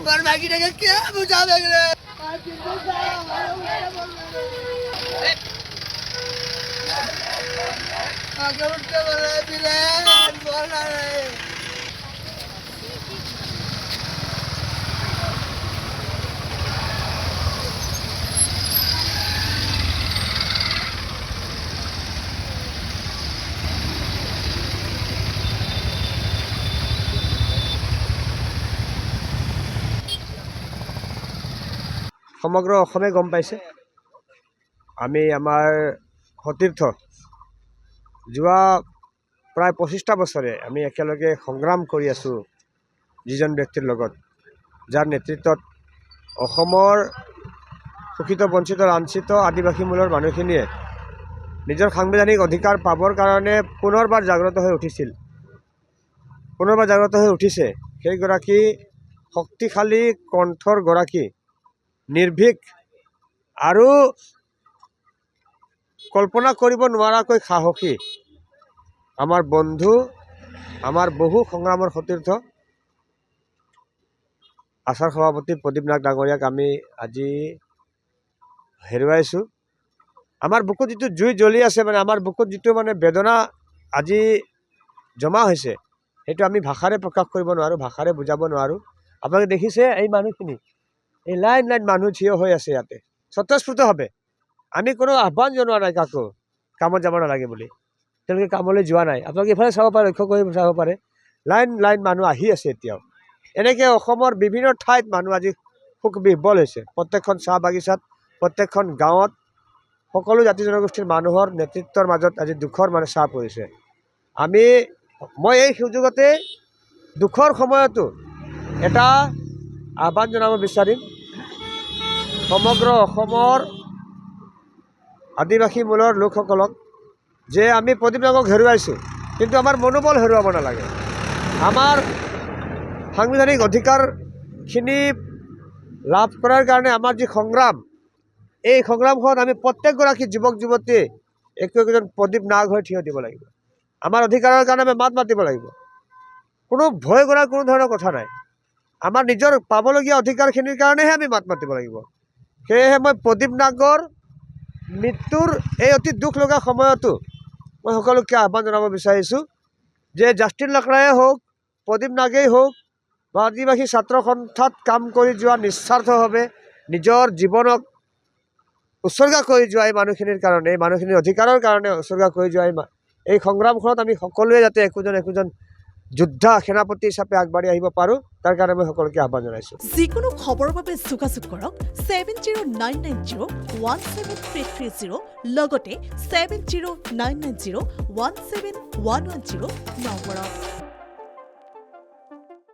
पर बाकी जगह क्या बुझा देंगे आगे उठते बोले फिर बोलना नहीं সমগ্ৰ অসমে গম পাইছে আমি আমাৰ সতীৰ্থ যোৱা প্ৰায় 25টা বছৰে আমি একেলগে সংগ্ৰাম কৰি আছো যিজন ব্যক্তিৰ লগত যাৰ নেতৃত্বত অসমৰ শোষিত বঞ্চিত লাঞ্ছিত আদিবাসী মূলৰ মানুহখিনিয়ে নিজৰ সাংবিধানিক অধিকাৰ পাবৰ কাৰণে পুনৰবাৰ জাগ্ৰত হৈ উঠিছে সেইগৰাকী শক্তিশালী কণ্ঠৰ গৰাকী নিৰ্ভীক আৰু কল্পনা কৰিব নোৱাৰাকৈ সাহসী আমাৰ বন্ধু আমাৰ বহু সংগ্ৰামৰ সতীৰ্থ আচাৰ সভাপতি প্ৰদীপ নাগ ডাঙৰীয়াক আমি আজি হেৰুৱাইছোঁ আমাৰ বুকুত যিটো জুই জ্বলি আছে মানে আমাৰ বুকুত যিটো মানে বেদনা আজি জমা হৈছে সেইটো আমি ভাষাৰে প্ৰকাশ কৰিব নোৱাৰোঁ ভাষাৰে বুজাব নোৱাৰোঁ আপোনালোকে দেখিছে এই মানুহখিনি এই লাইন লাইন মানুহ থিয় হৈ আছে ইয়াতে স্বতঃস্ফূৰ্তভাৱে আমি কোনো আহ্বান জনোৱা নাই কাকো কামত যাব নালাগে বুলি তেওঁলোকে কামলৈ যোৱা নাই আপোনালোকে এইফালে চাব পাৰে লক্ষ্য কৰি চাব পাৰে লাইন লাইন মানুহ আহি আছে এতিয়াও এনেকৈ অসমৰ বিভিন্ন ঠাইত মানুহ আজি শোক বিহ্বল হৈছে প্ৰত্যেকখন চাহ বাগিচাত প্ৰত্যেকখন গাঁৱত সকলো জাতি জনগোষ্ঠীৰ মানুহৰ নেতৃত্বৰ মাজত আজি দুখৰ মানে চাহ পৰিছে মই এই সুযোগতে দুখৰ সময়তো এটা আহ্বান জনাব বিচাৰিম সমগ্ৰ অসমৰ আদিবাসী মূলৰ লোকসকলক যে আমি প্ৰদীপ নাগক হেৰুৱাইছোঁ কিন্তু আমাৰ মনোবল হেৰুৱাব নালাগে আমাৰ সাংবিধানিক অধিকাৰখিনি লাভ কৰাৰ কাৰণে আমাৰ যি সংগ্ৰাম এই সংগ্ৰামখনত আমি প্ৰত্যেকগৰাকী যুৱক যুৱতীয়ে একজন প্ৰদীপ নাগ হৈ থিয় দিব লাগিব আমাৰ অধিকাৰৰ কাৰণে আমি মাত মাতিব লাগিব কোনো ভয় কৰাৰ কোনো ধৰণৰ কথা নাই আমাৰ নিজৰ পাবলগীয়া অধিকাৰখিনিৰ কাৰণেহে আমি মাত মাতিব লাগিব সেয়েহে মই প্ৰদীপ নাগৰ মৃত্যুৰ এই অতি দুখ লগা সময়তো মই সকলোকে আহ্বান জনাব বিচাৰিছোঁ যে জাষ্টিন লাকৰায়ে হওক প্ৰদীপ নাগেই হওক বা আদিবাসী ছাত্ৰ সন্থাত কাম কৰি যোৱা নিস্বাৰ্থভাৱে নিজৰ জীৱনক উৎসৰ্গা কৰি যোৱা এই মানুহখিনিৰ কাৰণে এই মানুহখিনিৰ অধিকাৰৰ কাৰণে উৎসৰ্গা কৰি যোৱা এই সংগ্ৰামখনত আমি সকলোৱে যাতে একোজন যোদ্ধা সেনাপতি হিচাপে আগবাঢ়ি আহিব পাৰোঁ তাৰ কাৰণে মই সকলোকে আহ্বান জনাইছোঁ যিকোনো খবৰৰ বাবে যোগাযোগ কৰক 7099017330 লগতে 7099017110 নম্বৰত